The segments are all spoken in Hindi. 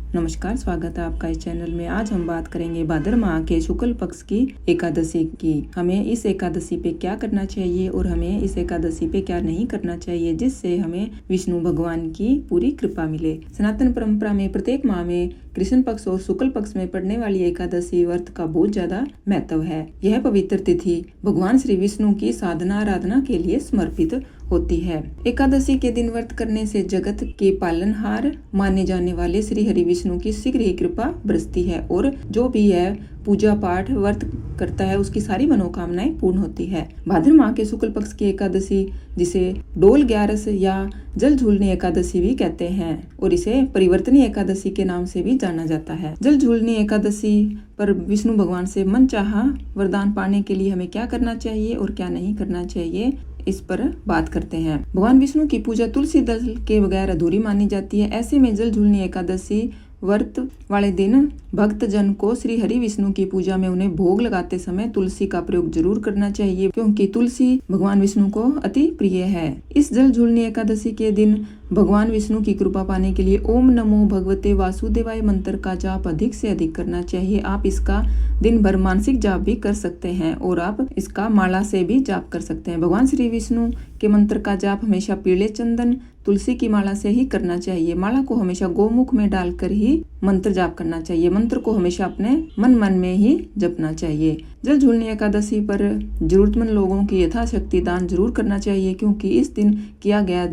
नमस्कार, स्वागत है आपका इस चैनल में। आज हम बात करेंगे भाद्र माह के शुक्ल पक्ष की एकादशी की। हमें इस एकादशी पे क्या करना चाहिए और हमें इस एकादशी पे क्या नहीं करना चाहिए, जिससे हमें विष्णु भगवान की पूरी कृपा मिले। सनातन परंपरा में प्रत्येक माह में कृष्ण पक्ष और शुक्ल पक्ष में पड़ने वाली एकादशी व्रत का बहुत ज्यादा महत्व है। यह पवित्र तिथि भगवान श्री विष्णु की साधना आराधना के लिए समर्पित होती है। एकादशी के दिन व्रत करने से जगत के पालनहार माने जाने वाले श्री हरि विष्णु की शीघ्र ही कृपा बरसती है और जो भी है पूजा पाठ व्रत करता है उसकी सारी मनोकामनाएं पूर्ण होती है। भाद्र माह के शुक्ल पक्ष की एकादशी, जिसे डोल ग्यारस या जल झूलनी एकादशी भी कहते हैं और इसे परिवर्तनी एकादशी के नाम से भी जाना जाता है। जल झूलनी एकादशी पर विष्णु भगवान से मनचाहा वरदान पाने के लिए हमें क्या करना चाहिए और क्या नहीं करना चाहिए, इस पर बात करते हैं। भगवान विष्णु की पूजा तुलसी दल के बगैर अधूरी मानी जाती है। ऐसे में जल झूलनी एकादशी व्रत वाले दिन भक्त जन को श्री हरि विष्णु की पूजा में उन्हें भोग लगाते समय तुलसी का प्रयोग जरूर करना चाहिए, क्योंकि तुलसी भगवान विष्णु को अति प्रिय है। इस जल झूलनी एकादशी के दिन भगवान विष्णु की कृपा पाने के लिए ओम नमो भगवते वासुदेवाय मंत्र का जाप अधिक से अधिक करना चाहिए। आप इसका दिन भर मानसिक जाप भी कर सकते हैं और आप इसका माला से भी जाप कर सकते हैं। भगवान श्री विष्णु के मंत्र का जाप हमेशा पीले चंदन तुलसी की माला से ही करना चाहिए। माला को हमेशा गोमुख में डालकर ही मंत्र जाप करना चाहिए। मंत्र को हमेशा अपने मन में ही जपना चाहिए। जल झूलनी एकादशी पर जरूरतमंद लोगों की यथाशक्ति दान जरूर करना चाहिए, क्योंकि इस दिन किया गया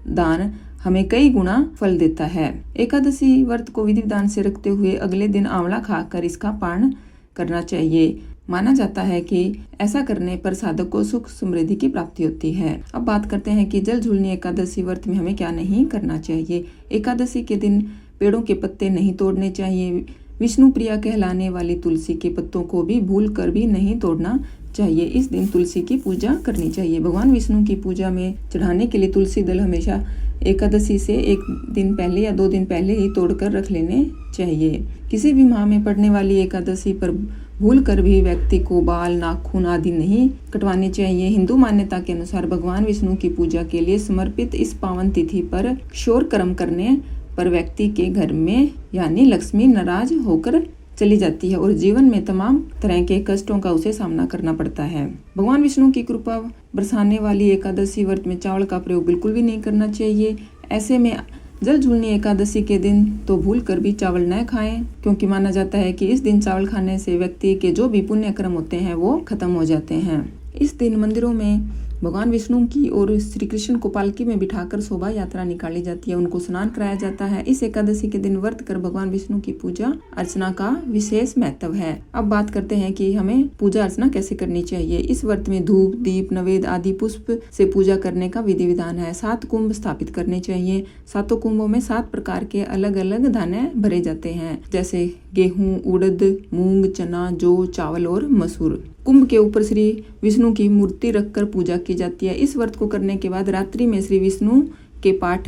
दान हमें कई गुना फल देता है। एकादशी व्रत को विधि विधान से रखते हुए अगले दिन आंवला खाकर इसका पारण करना चाहिए। माना जाता है कि ऐसा करने पर साधक को सुख समृद्धि की प्राप्ति होती है। अब बात करते हैं कि जल झूलनी एकादशी व्रत में हमें क्या नहीं करना चाहिए। एकादशी के दिन पेड़ों के पत्ते नहीं तोड़ने चाहिए। विष्णु प्रिया कहलाने वाली तुलसी के पत्तों को भी भूल कर भी नहीं तोड़ना चाहिए। इस दिन तुलसी की पूजा करनी चाहिए। भगवान विष्णु की पूजा में चढ़ाने के लिए तुलसी दल हमेशा एकादशी से एक दिन पहले या 2 दिन पहले ही तोड़कर रख लेने चाहिए। किसी भी माह में पड़ने वाली एकादशी पर भूल कर भी व्यक्ति को बाल नाखून आदि नहीं कटवाने चाहिए। हिंदू मान्यता के अनुसार भगवान विष्णु की पूजा के लिए समर्पित इस पावन तिथि पर शोर कर्म करने पर व्यक्ति के घर में यानी लक्ष्मी नाराज होकर चली जाती है और जीवन में तमाम तरह के कष्टों का उसे सामना करना पड़ता है। भगवान विष्णु की कृपा बरसाने वाली एकादशी व्रत में चावल का प्रयोग बिल्कुल भी नहीं करना चाहिए। ऐसे में जल झूलनी एकादशी के दिन तो भूल कर भी चावल न खाएं, क्योंकि माना जाता है कि इस दिन चावल खाने से व्यक्ति के जो भी पुण्य कर्म होते हैं वो खत्म हो जाते हैं। इस दिन मंदिरों में भगवान विष्णु की और श्री कृष्ण को पालकी में बिठाकर शोभा यात्रा निकाली जाती है, उनको स्नान कराया जाता है। इस एकादशी के दिन व्रत कर भगवान विष्णु की पूजा अर्चना का विशेष महत्व है। अब बात करते हैं कि हमें पूजा अर्चना कैसे करनी चाहिए। इस व्रत में धूप दीप नवेद्य आदि पुष्प से पूजा करने का विधि विधान है। 7 कुंभ स्थापित करने चाहिए। 7 कुंभों में 7 प्रकार के अलग अलग दाने भरे जाते हैं, जैसे गेहूं, उड़द, मूंग, चना, जौ, चावल और मसूर। कुंभ के ऊपर श्री विष्णु की मूर्ति रखकर पूजा की जाती है। इस व्रत को करने के बाद रात्रि में श्री विष्णु के पाठ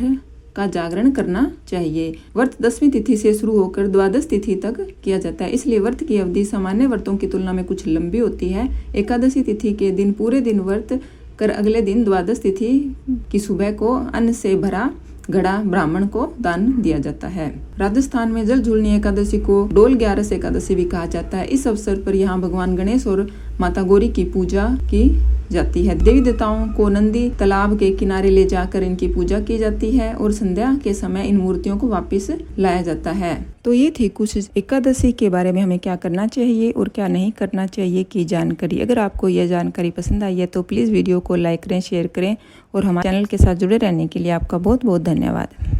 का जागरण करना चाहिए। व्रत 10वीं तिथि से शुरू होकर द्वादश तिथि तक किया जाता है, इसलिए व्रत की अवधि सामान्य व्रतों की तुलना में कुछ लंबी होती है। एकादशी तिथि के दिन पूरे दिन व्रत कर अगले दिन द्वादश तिथि की सुबह को अन्न से भरा घड़ा ब्राह्मण को दान दिया जाता है। राजस्थान में जल झूलनी एकादशी को डोल ग्यारस एकादशी भी कहा जाता है। इस अवसर पर यहाँ भगवान गणेश और माता गौरी की पूजा की जाती है। देवी देवताओं को नंदी तालाब के किनारे ले जाकर इनकी पूजा की जाती है और संध्या के समय इन मूर्तियों को वापस लाया जाता है। तो ये थी कुछ एकादशी के बारे में हमें क्या करना चाहिए और क्या नहीं करना चाहिए की जानकारी। अगर आपको यह जानकारी पसंद आई है तो प्लीज़ वीडियो को लाइक करें, शेयर करें और हमारे चैनल के साथ जुड़े रहने के लिए आपका बहुत बहुत धन्यवाद।